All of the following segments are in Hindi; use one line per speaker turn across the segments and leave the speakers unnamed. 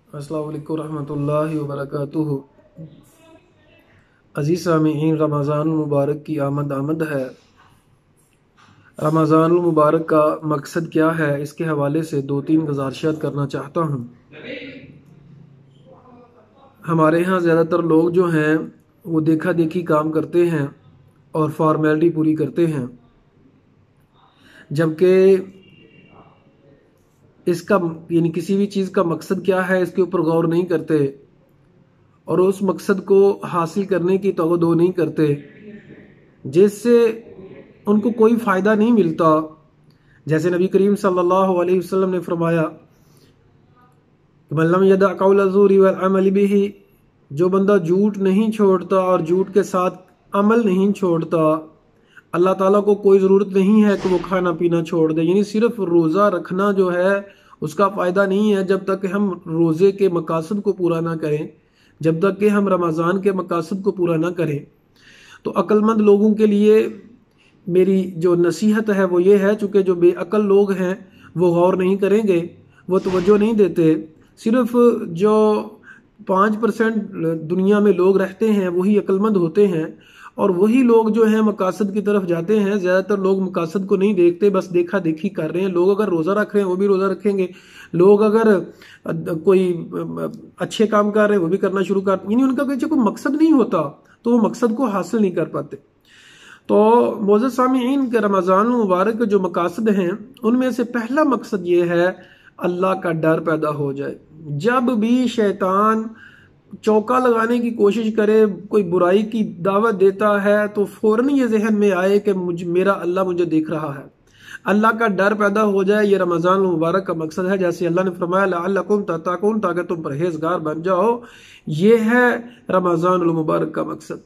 अस्सलामु अलैकुम रहमतुल्लाहि व बरकातुहू। अज़ीज़ सामीईन, रमज़ानुल मुबारक की आमद आमद है। रमज़ानुल मुबारक का मकसद क्या है, इसके हवाले से दो तीन गुज़ारिशात करना चाहता हूँ। हमारे यहाँ ज़्यादातर लोग जो हैं वो देखा देखी काम करते हैं और फॉर्मेलिटी पूरी करते हैं, जबकि इसका यानी किसी भी चीज़ का मकसद क्या है इसके ऊपर गौर नहीं करते और उस मकसद को हासिल करने की तवज्जो नहीं करते, जिससे उनको कोई फ़ायदा नहीं मिलता। जैसे नबी करीम सल्लल्लाहु अलैहि वसल्लम ने फरमाया, मल्लम यदा कौल ज़ूरी वल अमल बिही, जो बंदा झूठ नहीं छोड़ता और झूठ के साथ अमल नहीं छोड़ता, अल्लाह ताला को कोई ज़रूरत नहीं है कि वो खाना पीना छोड़ दे। यानी सिर्फ रोज़ा रखना जो है उसका फ़ायदा नहीं है जब तक कि हम रोज़े के मकासद को पूरा ना करें, जब तक कि हम रमज़ान के मकासद को पूरा ना करें। तो अक्लमंद लोगों के लिए मेरी जो नसीहत है वो ये है, चूँकि जो बेअक्ल लोग हैं वो गौर नहीं करेंगे, वो तवज्जो नहीं देते। सिर्फ जो 5% दुनिया में लोग रहते हैं वही अक्लमंद होते हैं और वही लोग जो हैं मकासद की तरफ जाते हैं। ज़्यादातर लोग मकासद को नहीं देखते, बस देखा देखी कर रहे हैं। लोग अगर रोज़ा रख रहे हैं वो भी रोज़ा रखेंगे, लोग अगर कोई अच्छे काम कर रहे हैं वो भी करना शुरू कर, यानी उनका कोई मकसद नहीं होता तो वो मकसद को हासिल नहीं कर पाते। तो मोअज़्ज़ज़ सामीईन के रमज़ान मुबारक के जो मकासद हैं उनमें से पहला मकसद ये है अल्लाह का डर पैदा हो जाए। जब भी शैतान चौका लगाने की कोशिश करे, कोई बुराई की दावत देता है, तो फौरन ये जहन में आए कि मेरा अल्लाह मुझे देख रहा है। अल्लाह का डर पैदा हो जाए, ये रमज़ान मुबारक का मकसद है। जैसे अल्लाह ने फरमाया लअल्लकुम तत्तकून, ताकि तुम परहेजगार बन जाओ। ये है रमज़ान मुबारक का मकसद।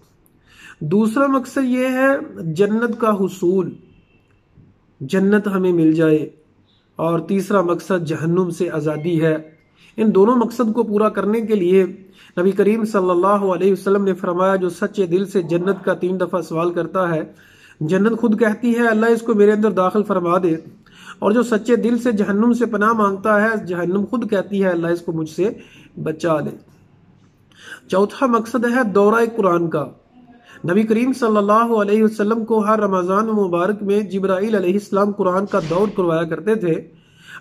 दूसरा मकसद ये है जन्नत का हुसूल, जन्नत हमें मिल जाए। और तीसरा मकसद जहन्नुम से आज़ादी है। इन दोनों मकसद को पूरा करने के लिए नबी करीम सल्लल्लाहु अलैहि वसल्लम ने फरमाया, जो सच्चे दिल से जन्नत का 3 दफ़ा सवाल करता है, जन्नत खुद कहती है अल्लाह इसको मेरे अंदर दाखिल फरमा दे। और जो सच्चे दिल से जहन्नुम से पनाह मांगता है, जहन्नुम खुद कहती है अल्लाह इसको मुझसे बचा ले। चौथा मकसद है दौरा कुरान का। नबी करीम सल्लल्लाहु अलैहि वसल्लम को हर रमज़ान मुबारक में जिब्राइल अलैहिस्सलाम कुरान का दौर करवाया करते थे।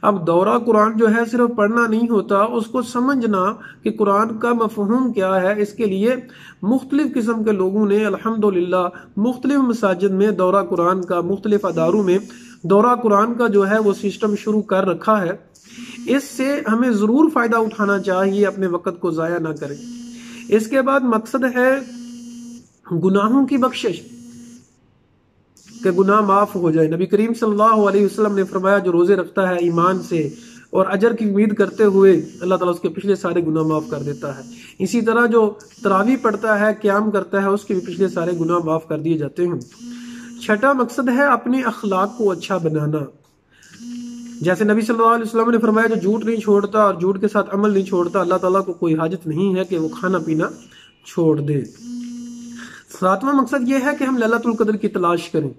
अब दौरा कुरान जो है सिर्फ पढ़ना नहीं होता, उसको समझना कि कुरान का मफ़हूम क्या है। इसके लिए मुख्तलिफ किस्म के लोगों ने अल्हम्दुलिल्लाह मुख्तलिफ मसाजिद में दौरा कुरान का, मुख्तलिफ अदारों में दौरा कुरान का जो है वो सिस्टम शुरू कर रखा है। इससे हमें ज़रूर फ़ायदा उठाना चाहिए, अपने वक़्त को ज़ाया ना करें। इसके बाद मकसद है गुनाहों की बख्शिश, कि गुनाह माफ हो जाए। नबी करीम सल्लल्लाहु अलैहि वसल्लम ने फरमाया, जो रोजे रखता है ईमान से और अजर की उम्मीद करते हुए, अल्लाह ताला उसके पिछले सारे गुनाह माफ कर देता है। इसी तरह जो तरावी पढ़ता है, क़याम करता है, उसके भी पिछले सारे गुनाह माफ कर दिए जाते हैं। छठा मकसद है अपने अखलाक को अच्छा बनाना। जैसे नबी सल्लल्लाहु अलैहि वसल्लम ने फरमाया, जो झूठ नहीं छोड़ता और झूठ के साथ अमल नहीं छोड़ता, अल्लाह ताला को कोई हाजत नहीं है कि वो खाना पीना छोड़ दे। सातवां मकसद ये है कि हम लैलतुल कद्र की तलाश करें।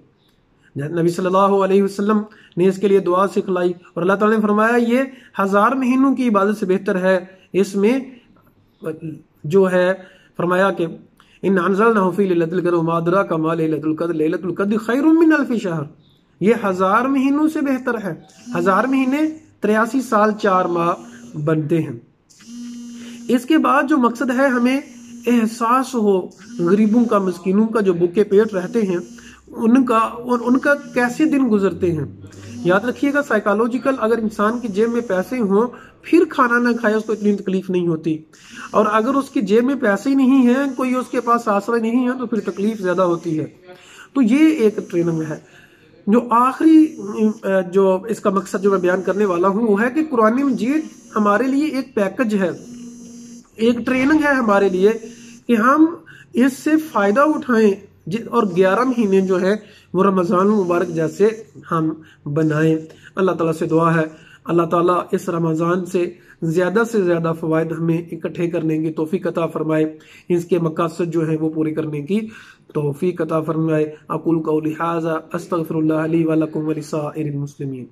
नबी सल्लल्लाहु अलैहि वसल्लम ने इसके लिए दुआ सिखलाई और अल्लाह ताला ने फरमाया, ये 1000 महीनों की इबादत से बेहतर है। इसमें जो है फरमाया कि इन अंज़लनाहु फी लैलतिल क़द्र वमा अदराका मा लैलतुल क़द्र, लैलतुल क़द्र खैरुम मिन अल्फ़ि शहर। ये 1000 महीनों से बेहतर है। 1000 महीने 83 साल 4 माह बनते हैं। इसके बाद जो मकसद है, हमें एहसास हो गरीबों का, मिस्कीनों का, जो भूखे पेट रहते हैं उनका, और उनका कैसे दिन गुजरते हैं। याद रखिएगा, साइकोलॉजिकल, अगर इंसान की जेब में पैसे हों फिर खाना ना खाए उसको इतनी तकलीफ नहीं होती, और अगर उसकी जेब में पैसे ही नहीं है, कोई उसके पास आसरा नहीं है, तो फिर तकलीफ ज्यादा होती है। तो ये एक ट्रेनिंग है। जो आखिरी जो इसका मकसद जो मैं बयान करने वाला हूँ वो है कि कुरान मजीद हमारे लिए एक पैकेज है, एक ट्रेनिंग है हमारे लिए कि हम इससे फायदा उठाएं और 11 महीने जो है वो रमज़ान मुबारक जैसे हम बनाएं। अल्लाह ताला से दुआ है, अल्लाह ताला इस रमज़ान से ज़्यादा फ़वाइद हमें इकट्ठे करने की तौफीक अता फरमाए, इसके मकासद जो है वो पूरे करने की तौफीक अता फरमाए। अक़ूलु क़ौली हाज़ा अस्तग़फ़िरुल्लाह ली व लकुम व लिसाइरिल मुस्लिमीन।